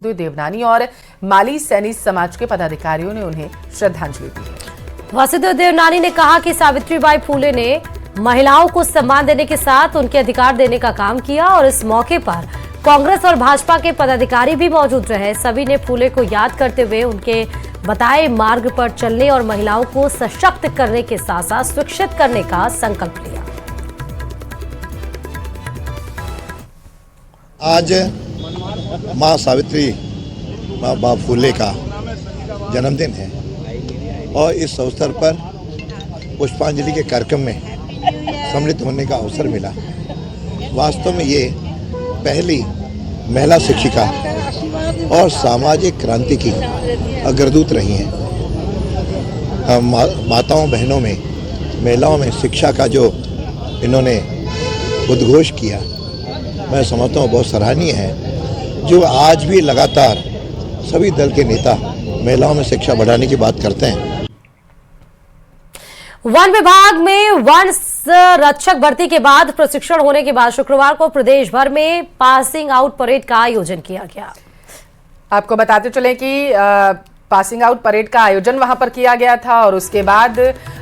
देवनानी और माली सैनी समाज के पदाधिकारियों ने उन्हें श्रद्धांजलि दी। वासुदेव देवनानी ने कहा कि सावित्रीबाई फुले ने महिलाओं को सम्मान देने के साथ उनके अधिकार देने का काम किया और इस मौके पर कांग्रेस और भाजपा के पदाधिकारी भी मौजूद रहे। सभी ने फुले को याद करते हुए उनके बताए मार्ग पर चलने और महिलाओं को सशक्त करने के साथ साथ शिक्षित करने का संकल्प लिया। आज माँ सावित्री माँ फुले का जन्मदिन है और इस अवसर पर पुष्पांजलि के कार्यक्रम में सम्मिलित होने का अवसर मिला। वास्तव में ये पहली महिला शिक्षिका और सामाजिक क्रांति की अग्रदूत रही हैं। माताओं बहनों में महिलाओं में शिक्षा का जो इन्होंने उद्घोष किया, मैं समझता हूँ बहुत सराहनीय है। जो आज भी लगातार सभी दल के नेता महिलाओं में शिक्षा बढ़ाने की बात करते हैं। वन विभाग में वन रक्षक भर्ती के बाद प्रशिक्षण होने के बाद शुक्रवार को प्रदेश भर में पासिंग आउट परेड का आयोजन किया गया। आपको बताते चलें कि पासिंग आउट परेड का आयोजन वहां पर किया गया था और उसके बाद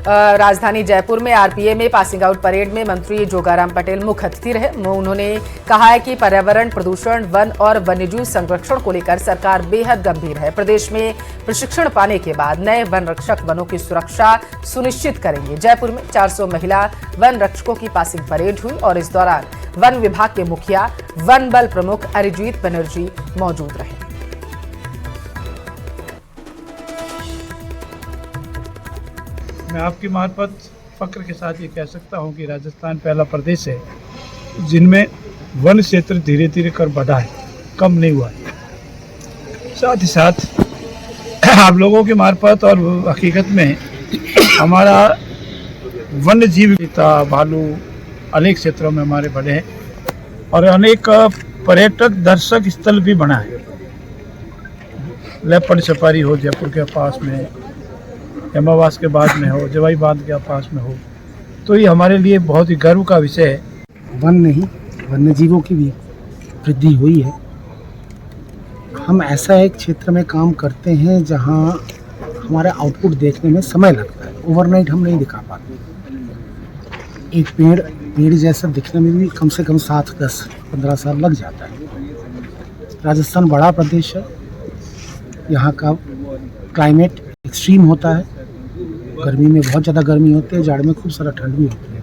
राजधानी जयपुर में आरपीए में पासिंग आउट परेड में मंत्री जोगाराम पटेल मुख्य अतिथि रहे। उन्होंने कहा है कि पर्यावरण प्रदूषण, वन और वन्यजीव संरक्षण को लेकर सरकार बेहद गंभीर है। प्रदेश में प्रशिक्षण पाने के बाद नए वन रक्षक वनों की सुरक्षा सुनिश्चित करेंगे। जयपुर में 400 महिला वन रक्षकों की पासिंग परेड हुई और इस दौरान वन विभाग के मुखिया वन बल प्रमुख अरिजीत बनर्जी मौजूद रहे। मैं आपकी मार्फत फक्र के साथ ये कह सकता हूँ कि राजस्थान पहला प्रदेश है जिनमें वन क्षेत्र धीरे धीरे कर बढ़ा है, कम नहीं हुआ है। साथ ही साथ आप लोगों की मार्फत और हकीकत में हमारा वन्य जीव भालू अनेक क्षेत्रों में हमारे बढ़े हैं और अनेक पर्यटक दर्शक स्थल भी बना है। लेपर्ड सफारी हो जयपुर के पास में, हेमावास के बाद में हो, जवाई बांध के पास में हो, तो ये हमारे लिए बहुत ही गर्व का विषय है। वन नहीं, वन्य जीवों की भी वृद्धि हुई है। हम ऐसा एक क्षेत्र में काम करते हैं जहां हमारा आउटपुट देखने में समय लगता है। ओवरनाइट हम नहीं दिखा पाते। एक पेड़ जैसा दिखने में भी कम से कम 7, 10, 15 साल लग जाता है। राजस्थान बड़ा प्रदेश है, यहाँ का क्लाइमेट एक्सट्रीम होता है। गर्मी में बहुत ज़्यादा गर्मी होती है, जाड़ में खूब सारा ठंड भी होती है।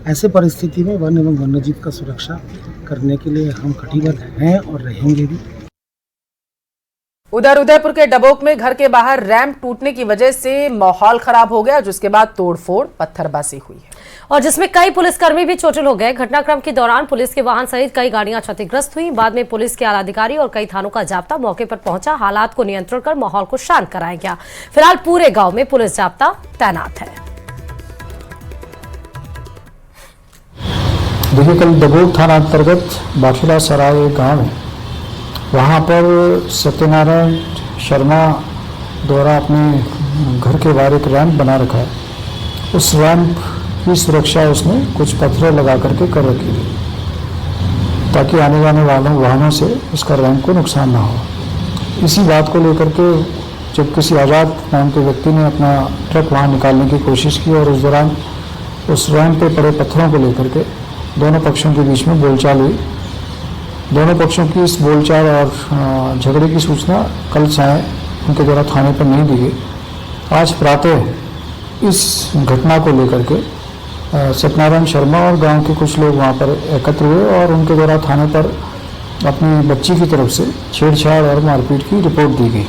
ऐसे परिस्थिति में वन एवं वन्यजीव का सुरक्षा करने के लिए हम कटिबद्ध हैं और रहेंगे भी। उधर उदयपुर के डबोक में घर के बाहर रैंप टूटने की वजह से माहौल खराब हो गया, जिसके बाद तोड़फोड़ पत्थरबाजी हुई है और जिसमें कई पुलिसकर्मी भी चोटिल हो गए। घटनाक्रम के दौरान पुलिस के वाहन सहित कई गाड़ियां क्षतिग्रस्त हुई। बाद में पुलिस के आला अधिकारी और कई थानों का जाब्ता मौके पर पहुंचा। हालात को नियंत्रण कर माहौल को शांत कराया गया। फिलहाल पूरे गांव में पुलिस जाब्ता तैनात है। देखिए, कल डबोक थाना अंतर्गत बाखिला सराय गाँव है, वहाँ पर सत्यनारायण शर्मा द्वारा अपने घर के बाहर एक रैंप बना रखा है। उस रैंप की सुरक्षा उसने कुछ पत्थर लगा करके कर रखी है ताकि आने जाने वालों वाहनों से उसका रैंप को नुकसान ना हो। इसी बात को लेकर के जब किसी आज़ाद नाम के व्यक्ति ने अपना ट्रक वहाँ निकालने की कोशिश की और उस दौरान उस रैंप पे पड़े पत्थरों को लेकर के दोनों पक्षों के बीच में बोलचाल हुई। दोनों पक्षों की इस बोलचाल और झगड़े की सूचना कल साय उनके द्वारा थाने पर नहीं दी गई। आज प्रातः इस घटना को लेकर के सत्यनारायण शर्मा और गांव के कुछ लोग वहां पर एकत्र हुए और उनके द्वारा थाने पर अपनी बच्ची की तरफ से छेड़छाड़ और मारपीट की रिपोर्ट दी गई।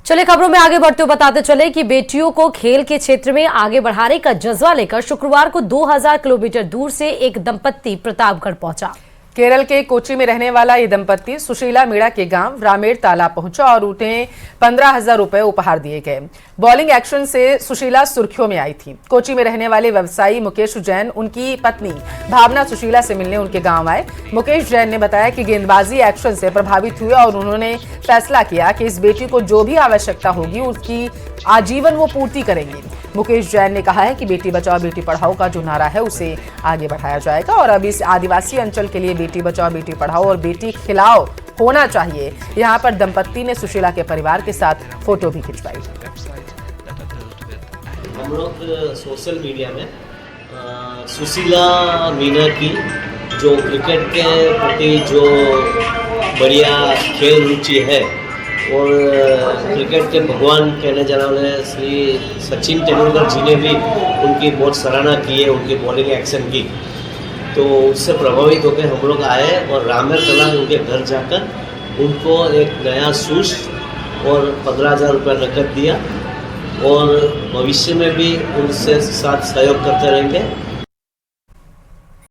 चलिए खबरों में आगे बढ़ते हुए बताते चले कि बेटियों को खेल के क्षेत्र में आगे बढ़ाने का जज्बा लेकर शुक्रवार को 2000 किलोमीटर दूर से एक दंपत्ति प्रतापगढ़ पहुंचा। केरल के कोची में रहने वाला ये दंपत्ति सुशीला मीणा के गांव रामेड़ तालाब पहुंचा और उन्हें 15,000 रुपए उपहार दिए गए। बॉलिंग एक्शन से सुशीला सुर्खियों में आई थी। कोची में रहने वाले व्यवसायी मुकेश जैन उनकी पत्नी भावना सुशीला से मिलने उनके गांव आए। मुकेश जैन ने बताया कि गेंदबाजी एक्शन से प्रभावित हुए और उन्होंने फैसला किया कि इस बेटी को जो भी आवश्यकता होगी उसकी आजीवन वो पूर्ति करेंगी। मुकेश जैन ने कहा है कि बेटी बचाओ बेटी पढ़ाओ का जो नारा है उसे आगे बढ़ाया जाएगा और अब इस आदिवासी अंचल के लिए बेटी बचाओ बेटी पढ़ाओ और बेटी खिलाओ होना चाहिए। यहाँ पर दंपत्ति ने सुशीला के परिवार के साथ फोटो भी खिंचवाई। हम लोग सोशल मीडिया में सुशीला मीना की जो क्रिकेट के प्रति जो बढ़िया खेल रुचि है और क्रिकेट के भगवान कहने जाने वाले श्री सचिन तेंदुलकर जी ने भी उनकी बहुत सराहना की है, उनकी बॉलिंग एक्शन की। तो उससे प्रभावित होकर हम लोग आए और रामेर कला उनके घर जाकर उनको एक नया शूज और 15,000 रुपये नकद दिया और भविष्य में भी उनसे साथ सहयोग करते रहेंगे।